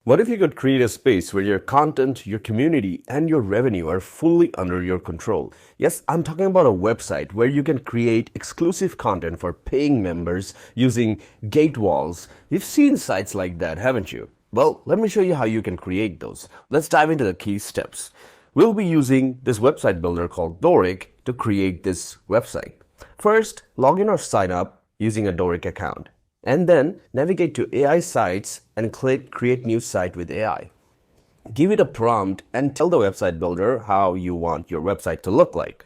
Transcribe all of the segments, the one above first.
What if you could create a space where your content, your community, and your revenue are fully under your control? Yes, I'm talking about a website where you can create exclusive content for paying members using gate walls. You've seen sites like that, haven't you? Well, let me show you how you can create those. Let's dive into the key steps. We'll be using this website builder called Doric to create this website. First, log in or sign up using a Doric account, and then navigate to AI sites and click create new site with AI. Give it a prompt and tell the website builder how you want your website to look like.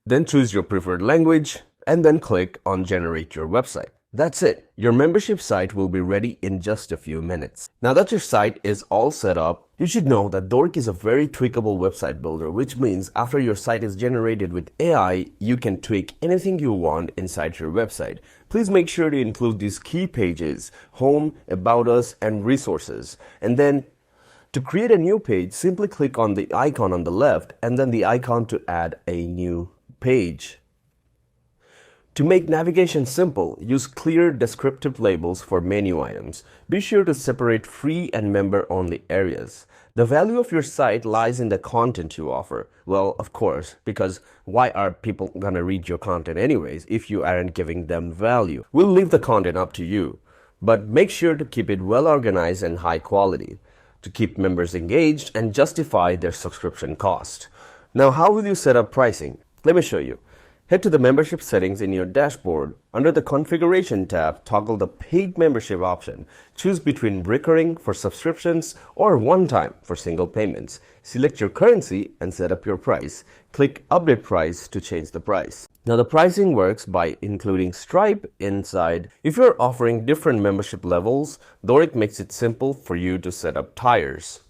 Then choose your preferred language and then click on generate your website. That's it. Your membership site will be ready in just a few minutes. Now that your site is all set up, you should know that Doric is a very tweakable website builder, which means after your site is generated with AI, you can tweak anything you want inside your website. Please make sure to include these key pages: home, about us, and resources. And then to create a new page, simply click on the icon on the left and then the icon to add a new page. To make navigation simple, use clear descriptive labels for menu items. Be sure to separate free and member-only areas. The value of your site lies in the content you offer. Well, of course, because why are people gonna read your content anyways if you aren't giving them value? We'll leave the content up to you, but make sure to keep it well organized and high quality to keep members engaged and justify their subscription cost. Now, how will you set up pricing? Let me show you. Head to the membership settings in your dashboard. Under the configuration tab, toggle the paid membership option. Choose between recurring for subscriptions or one-time for single payments. Select your currency and set up your price. Click update price to change the price. Now the pricing works by including Stripe inside. If you're offering different membership levels, Doric makes it simple for you to set up tiers,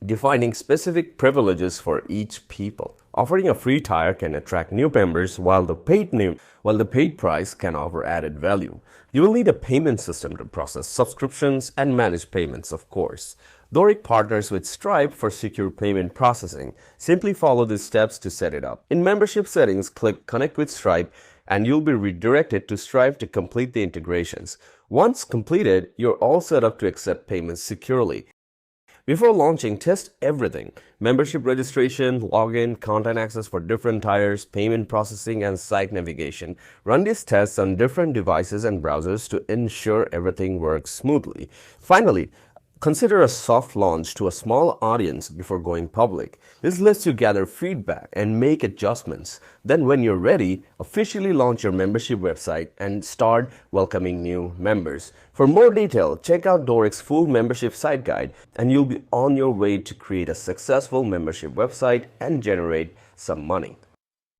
defining specific privileges for each people. Offering a free tier can attract new members while the paid price can offer added value. You will need a payment system to process subscriptions and manage payments, of course. Doric partners with Stripe for secure payment processing. Simply follow these steps to set it up. In membership settings, click Connect with Stripe and you'll be redirected to Stripe to complete the integrations. Once completed, you're all set up to accept payments securely. Before launching, test everything: membership registration, login, content access for different tiers, payment processing, and site navigation. Run these tests on different devices and browsers to ensure everything works smoothly. Finally, consider a soft launch to a small audience before going public. This lets you gather feedback and make adjustments. Then when you're ready, officially launch your membership website and start welcoming new members. For more detail, check out Doric's full membership site guide and you'll be on your way to create a successful membership website and generate some money.